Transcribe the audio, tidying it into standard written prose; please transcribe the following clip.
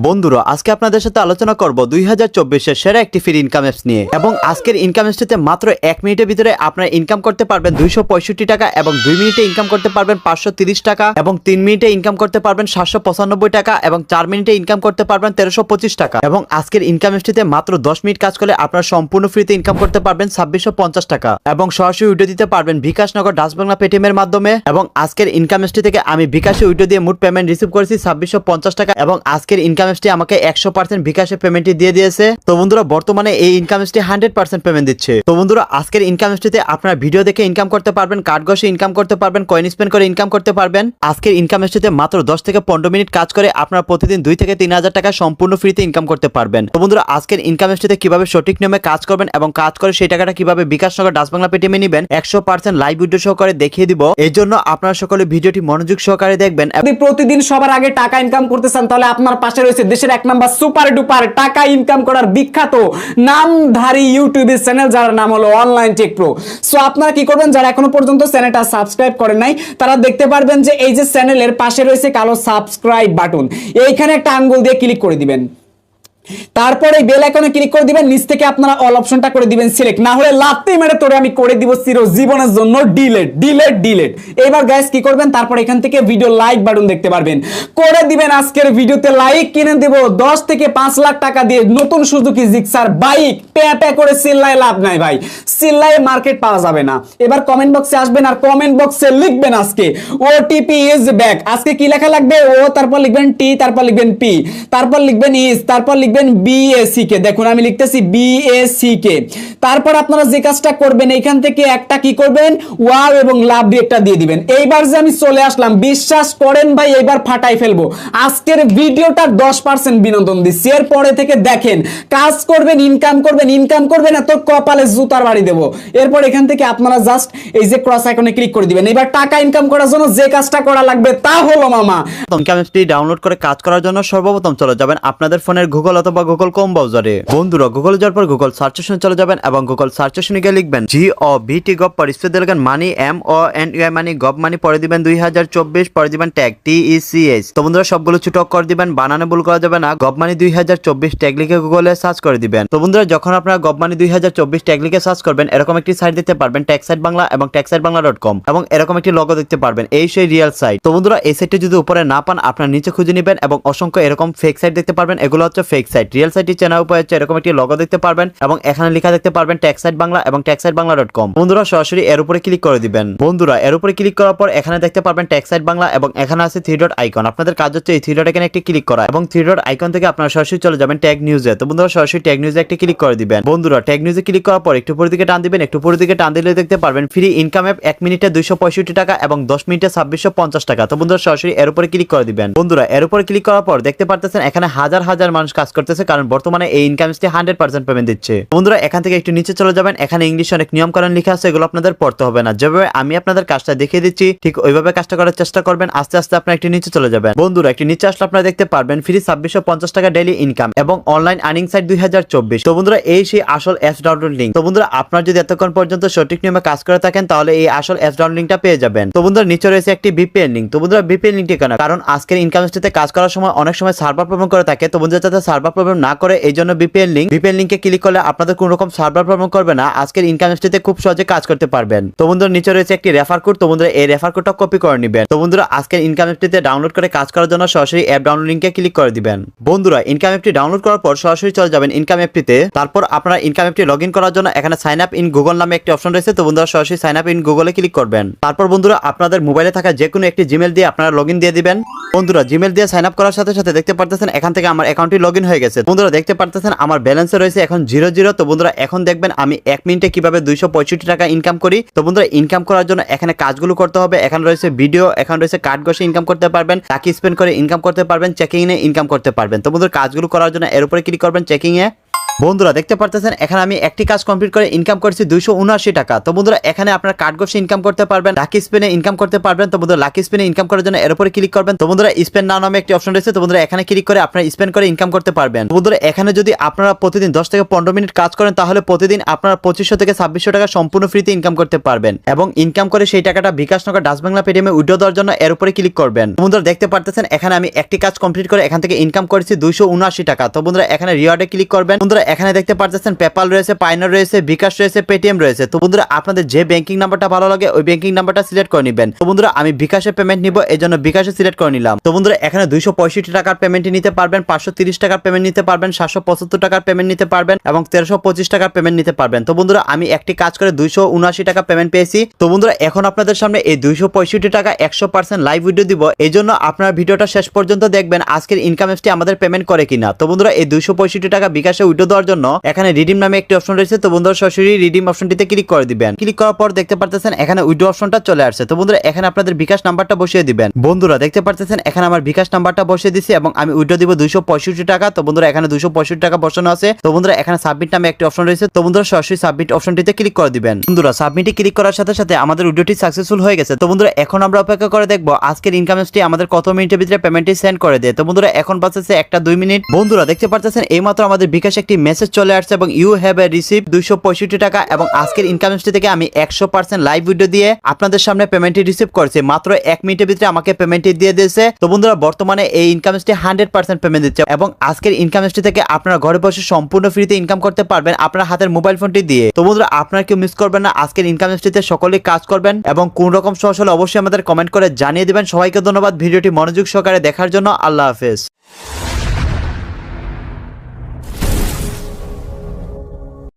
বন্ধুরা আজকে আপনাদের সাথে আলোচনা করব 2024 এর সেরা একটি ফ্রি ইনকাম অ্যাপস নিয়ে এবং আজকের ইনকাম অ্যাপসটিতে মাত্র 1 মিনিটের ভিতরে আপনারা ইনকাম করতে পারবেন 265 টাকা এবং 2 মিনিটে ইনকাম করতে পারবেন 530 টাকা এবং 3 মিনিটে ইনকাম করতে পারবেন 795 টাকা এবং 4 মিনিটে ইনকাম করতে পারবেন 1325 টাকা এবং আজকের ইনকাম অ্যাপসটিতে মাত্র 10 মিনিট কাজ করলে আপনারা সম্পূর্ণ ফ্রিতে ইনকাম করতে পারবেন 2650 টাকা এবং সরাসরি উইড্রো দিতে পারবেন বিকাশ নগর ডাচ বাংলা পেটিএম এর মাধ্যমে এবং আজকের ইনকাম অ্যাপসটি থেকে আমি বিকাশে উইড্রো দিয়ে মোট পেমেন্ট রিসিভ করেছি 2650 টাকা এবং আজকের ইনকাম অ্যাপসটি আমাকে 100% বিকাশে পেমেন্টটি দিয়ে দিয়েছে। তো বন্ধুরা বর্তমানে এই ইনকাম অ্যাপসটি 100% পেমেন্ট দিচ্ছে। তো বন্ধুরা আজকের ইনকাম অ্যাপসটিতে আপনারা ভিডিও দেখে ইনকাম করতে পারবেন, কার্ড ঘষে ইনকাম করতে পারবেন, কয়েন স্পেন্ড করে ইনকাম করতে পারবেন। আজকের ইনকাম অ্যাপসটিতে মাত্র 10 থেকে 15 মিনিট কাজ করে আপনারা প্রতিদিন 2 থেকে 3000 টাকা সম্পূর্ণ ফ্রিতে ইনকাম করতে পারবেন। তো বন্ধুরা আজকের ইনকাম অ্যাপসটিতে কিভাবে সঠিক নিয়মে কাজ করবেন এবং কাজ করে সেই টাকাটা কিভাবে বিকাশ নগর ডাচ বাংলা পেটিএমে নেবেন 100% লাইভ ভিডিও সহকারে দেখিয়ে দিব। এই জন্য আপনারা সকলে ভিডিওটি মনোযোগ সহকারে দেখবেন। আপনি প্রতিদিন সবার আগে টাকা ইনকাম করতে চান তাহলে আপনার পাশে রয়েছে দেশের এক নাম্বার সুপার ডুপার টাকা ইনকাম করার বিখ্যাত নামধারী ইউটিউবের চ্যানেল যার নাম হলো অনলাইন টেক প্রো। সো আপনারা কি করবেন, যারা এখনো পর্যন্ত চ্যানেলটা সাবস্ক্রাইব করেন নাই তারা দেখতে পারবেন যে এই যে চ্যানেলের পাশে রয়েছে কালো সাবস্ক্রাইব বাটন, এইখানে একটা আঙ্গুল দিয়ে ক্লিক করে দিবেন। তারপরে বেল আইকনে ক্লিক করে দিবেন, নিচ থেকে আপনারা অল অপশনটা করে দিবেন সিলেক্ট, না হলে লাত্তি মেরে তোরে আমি করে দিব চির জীবনের জন্য ডিলেট ডিলেট ডিলেট। এবার গাইস কি করবেন, তারপর এখান থেকে ভিডিও লাইক বাটন দেখতে পারবেন, করে দিবেন আজকের ভিডিওতে লাইক। কিনে দেব 10 থেকে 5 লাখ টাকা দিয়ে নতুন সুজুকি জিক্সার বাইক। প্যা করে চিল্লায় লাভ নাই ভাই, চিল্লায় মার্কেট পাওয়া যাবে না। এবার কমেন্ট বক্সে আসবেন আর কমেন্ট বক্সে লিখবেন আজকে ওটিপি ইজ ব্যাক। আজকে কি লেখা লাগবে, ও তারপর লিখবেন টি, তারপর লিখবেন পি, তারপর লিখবেন ইজ, তারপর লিখবেন বিএসি দেখুন আমি লিখতেছি বিএসি তারপর আপনারা যে কাজটা করবেন এখান থেকে একটা কি করবেন, ওয়াও এবং লাভ দিয়ে একটা দিয়ে দিবেন। এইবার যে আমি চলে আসলাম, বিশ্বাস করেন ভাই এইবার ফাটাই ফেলবো। আজকের ভিডিওটা 10% বিনোদন দিচ্ছি, এরপরে থেকে দেখেন কাজ করবেন, ইনকাম করবেন, ইনকাম করবেন এত কপালে জুতার বাড়ি দেবো। এরপর এখান থেকে আপনারা জাস্ট এই যে ক্রস আইকনে ক্লিক করে দিবেন। এবার টাকা ইনকাম করার জন্য যে কাজটা করা লাগবে তা হলো মামা, ইনকাম অ্যাপসটি ডাউনলোড করে কাজ করার জন্য সর্বপ্রথম চলে যাবেন আপনাদের ফোনের গুগল অথবা গুগল ক্রোম ব্রাউজারে। বন্ধুরা গুগল যাওয়ার পর গুগল সার্চ অপশনে চলে যাবেন এবং গুগল সার্চ অপশনে গিয়ে লিখবেন GOVT গভ, পরে স্পেস দিয়ে লিখবেন মানি MONEY মানি গভ মানি, পরে দিবেন 2024, পরে দিবেন ট্যাগ TECH। তো বন্ধুরা সবগুলো ছোট করে দিবেন, বানানে ভুল করা যাবে না। গভ মানি 2024 ট্যাগ লিখে গুগলে সার্চ করে দিবেন। তো বন্ধুরা যখন আপনারা গভ মানি 2024 ট্যাগ লিখে সার্চ করবেন এরকম একটি সাইট দেখতে পারবেন, ট্যাক্সাইট বাংলা এবং ট্যাক্সাইটবাংলা.com এবং এরকম একটি লোগো দেখতে পারবেন, এই সেই রিয়েল সাইট। তো বন্ধুরা এই সাইটটি যদি উপরে না পান আপনারা নিচে খুঁজে নেবেন এবং অসংখ্য এরকম ফেক সাইট দেখতে পারবেন, এগুলো হচ্ছে ফেক সাইট। রিয়েল সাইটটি চেনার উপায় হচ্ছে এরকম একটি লোগো দেখতে পারবেন এবং এখানে লেখা দেখতে পারবেন ট্যাক্সাইট বাংলা এবং ট্যাক্সাইটবাংলা.com। বন্ধুরা সরাসরি এর উপরে ক্লিক করে দিবেন। বন্ধুরা এর উপরে ক্লিক করার পর এখানে দেখতে পারবেন ট্যাক্সাইট বাংলা এবং এখানে আছে 3 ডট আইকন। আপনাদের কাজ হচ্ছে এই 3 ডট আইকনে একটি ক্লিক করা এবং 3 ডট আইকন থেকে আপনারা সরাসরি চলে যাবেন ট্যাগ নিউজে। তো বন্ধুরা সরাসরি ট্যাগ নিউজে একটি ক্লিক করে দিবেন। বন্ধুরা ট্যাগ নিউজে ক্লিক করার পর একটু উপরের দিকে টান দিবেন, একটু উপরের দিকে টান দিলে দেখতে পারবেন ফ্রি ইনকাম অ্যাপ 1 মিনিটে 265 টাকা এবং 10 মিনিটে 2650 টাকা। তো বন্ধুরা সরাসরি এর উপরে ক্লিক করে দিবেন। বন্ধুরা এর উপরে ক্লিক করার পর দেখতে পারতেছেন এখানে হাজার হাজার মানুষ কাজ করতেছে, কারণ বর্তমানে এই ইনকাম অ্যাপসটি 100% পেমেন্ট দিচ্ছে। বন্ধুরা এখান থেকে একটু নিচে চলে যাবেন, এখানে ইংলিশ অনেক নিয়ম কানুন লেখা আছে, এগুলো আপনাদের পড়তে হবে না। যেভাবে আমি আপনাদের কাজটা দেখিয়ে দিচ্ছি ঠিক ওইভাবে কাজটা করার চেষ্টা করবেন। আস্তে আস্তে আপনারা একটু নিচে চলে যাবেন। বন্ধুরা একটু নিচে আসলে আপনারা দেখতে পারবেন ফ্রি 2650 টাকা ডেইলি ইনকাম এবং অনলাইন আর্নিং সাইট 2024। তো বন্ধুরা এই সেই আসল অ্যাপস ডাউনলোড লিংক। তো বন্ধুরা আপনারা যদি এতক্ষণ পর্যন্ত সঠিক নিয়মে কাজ করে থাকেন তাহলে এই আসল অ্যাপস ডাউনলোড লিংকটা পেয়ে যাবেন। তো বন্ধুরা নিচে রয়েছে একটি VPN লিংক। তো বন্ধুরা VPN লিংকটি কেন, কারণ আজকের ইনকাম অ্যাপসটিতে কাজ করার সময় অনেক সময় সার্ভার প্রবলেম করে থাকে। তো বন্ধুরা যাতে সার্ভার প্রবলেম না করে এই জন্য VPN লিংকে ক্লিক করলে আপনাদের কোনো রকম সার্ভার প্রবলেম করবে না, আজকের ইনকাম অ্যাপসটিতে খুব সহজে কাজ করতে পারবেন। তো বন্ধুরা নিচে রয়েছে একটি রেফার কোড। তো বন্ধুরা এই রেফার কোডটা কপি করে নেবেন। তো বন্ধুরা আজকের ইনকাম অ্যাপটিতে ডাউনলোড করে কাজ করার জন্য সরাসরি অ্যাপ ডাউনলোড লিংকে ক্লিক করে দিবেন। বন্ধুরা ইনকাম অ্যাপটি ডাউনলোড করার পর সরাসরি চলে যাবেন ইনকাম অ্যাপটিতে। তারপর আপনারা ইনকাম অ্যাপটি লগইন করার জন্য এখানে সাইন আপ ইন গুগল নামে একটি অপশন রয়েছে। তো বন্ধুরা সরাসরি সাইন আপ ইন গুগলে ক্লিক করবেন। তারপর বন্ধুরা আপনাদের মোবাইলে থাকা যে কোনো একটি জিমেল দিয়ে আপনারা লগইন দিয়ে দিবেন। বন্ধুরা জিমেল দিয়ে সাইন আপ করার সাথে সাথে দেখতে পারতেছেন এখান থেকে আমার অ্যাকাউন্টটি লগইন হয়ে গেছে। বন্ধুরা দেখতে পারতেছেন আমার ব্যালেন্সে রয়েছে এখন 00। তো বন্ধুরা এখন দেখবেন আমি 1 মিনিটে কিভাবে 265 টাকা ইনকাম করি। তো বন্ধুরা ইনকাম করার জন্য এখানে কাজগুলো করতে হবে। এখানে রয়েছে ভিডিও, এখানে রয়েছে কার্ড ঘষে ইনকাম করতে পারবেন, টাকা স্পেন্ড করে ইনকাম করতে পারবেন, চেকিং এ ইনকাম করতে পারবেন। তো বন্ধুরা কাজগুলো করার জন্য এর উপরে ক্লিক করবেন চেকিং এ। বন্ধুরা দেখতে পারতেছেন এখানে আমি একটি কাজ কমপ্লিট করে ইনকাম করেছি 279 টাকা। তো বন্ধুরা এখানে আপনার কার্ড ঘষে ইনকাম করতে পারবেন, লাকি স্পিনে ইনকাম করতে পারবেন। তো বন্ধুরা লাকি স্পিনে ইনকাম করার জন্য এর উপরে ক্লিক করবেন। তো বন্ধুরা স্পেন নাও নামে একটি অপশন রয়েছে। তো বন্ধুরা এখানে ক্লিক করে আপনারা স্পেন করে ইনকাম করতে পারবেন। তো বন্ধুরা এখানে যদি আপনারা প্রতিদিন 10 থেকে 15 মিনিট কাজ করেন তাহলে প্রতিদিন আপনারা 2500 থেকে 2600 টাকা সম্পূর্ণ ফ্রিতে ইনকাম করতে পারবেন এবং ইনকাম করে সেই টাকাটা বিকাশ নগর ডাচ বাংলা পেটিএমে উইথড্র দেওয়ার জন্য এর উপরে ক্লিক করবেন। তো বন্ধুরা দেখতে পারতেছেন এখানে আমি একটি কাজ কমপ্লিট করে এখান থেকে ইনকাম করেছি 279 টাকা। তো বন্ধুরা এখানে রিওয়ার্ডে ক্লিক করবেন। বন্ধুরা এখানে দেখতে পারতেছেন পেপাল রয়েছে, পাইনার রয়েছে, বিকাশ রয়েছে, পেটিএম রয়েছে। তো বন্ধুরা আপনাদের যে ব্যাংকিং নাম্বারটা ভালো লাগে ওই ব্যাংকিং নাম্বারটা সিলেক্ট করে নেবেন। তো বন্ধুরা আমি বিকাশে পেমেন্ট নিব, এই জন্য বিকাশে সিলেক্ট করে নিলাম। তো বন্ধুরা এখানে 265 টাকার পেমেন্ট নিতে পারবেন, 530 টাকার পেমেন্ট নিতে পারবেন, 775 টাকার পেমেন্ট নিতে পারবেন এবং 1325 টাকার পেমেন্ট নিতে পারবেন। তো বন্ধুরা আমি একটি কাজ করে 279 টাকা পেমেন্ট পেয়েছি। তো বন্ধুরা এখন আপনাদের সামনে এই 265 টাকা 100% লাইভ ভিডিও দিব, এই জন্য আপনারা ভিডিওটা শেষ পর্যন্ত দেখবেন আজকের ইনকাম অ্যাপসটি আমাদের পেমেন্ট করে কিনা। তো বন্ধুরা এই 265 টাকা বিকাশে উইথড্র দেওয়ার জন্য এখানে রিডিম নামে একটি অপশন রয়েছে। তো বন্ধুরা সরাসরি রিডিম অপশনটিতে ক্লিক করে দিবেন। ক্লিক করার পর দেখতে পারতেছেন এখানে উইথড্র অপশনটা চলে আসছে। তো বন্ধুরা এখানে আপনাদের বিকাশ নাম্বারটা বসিয়ে দিবেন। বন্ধুরা দেখতে পারতেছেন এখানে আমার বিকাশ নাম্বারটা বসিয়ে দিছি এবং আমি উইথড্র দিব 265 টাকা। তো বন্ধুরা এখানে 265 টাকা বসানো আছে। তো বন্ধুরা এখানে সাবমিট নামে একটি অপশন রয়েছে। তো বন্ধুরা সরাসরি সাবমিট অপশনটিতে ক্লিক করে দিবেন। বন্ধুরা সাবমিটে ক্লিক করার সাথে সাথে আমাদের উইথড্রটি সাকসেসফুল হয়ে গেছে। তো বন্ধুরা এখন আমরা অপেক্ষা করে দেখবো আজকের ইনকাম অ্যাপসটি আমাদের কত মিনিটের ভিতরে পেমেন্টটি সেন্ড করে দেয়। তো বন্ধুরা এখন বাজছে 1-2 মিনিট। বন্ধুরা দেখতে পারতেছেন এইমাত্র আমাদের বিকাশ একটি মেসেজ চলে আসছে এবং ইউ হ্যাভ এ রিসিভ 265 টাকা এবং আজকের ইনকাম অ্যাপসটি থেকে আমি 100% লাইভ ভিডিও দিয়ে আপনাদের সামনে পেমেন্টটি রিসিভ করেছি। মাত্র 1 মিনিটের ভিতরে আমাকে পেমেন্টটি দিয়ে দিয়েছে। তো বন্ধুরা বর্তমানে এই ইনকাম অ্যাপসটি 100% পেমেন্ট দিচ্ছে এবং আজকের ইনকাম অ্যাপসটি থেকে আপনারা ঘরে বসে সম্পূর্ণ ফ্রিতে ইনকাম করতে পারবেন আপনার হাতের মোবাইল ফোনটি দিয়ে। তো বন্ধুরা আপনারা কেউ মিস করবেন না, আজকের ইনকাম অ্যাপসটিতে সকলেই কাজ করবেন এবং কোন রকম সমস্যা হলে অবশ্যই আমাদের কমেন্ট করে জানিয়ে দিবেন। সবাইকে ধন্যবাদ ভিডিওটি মনোযোগ সহকারে দেখার জন্য। আল্লাহ হাফেজ।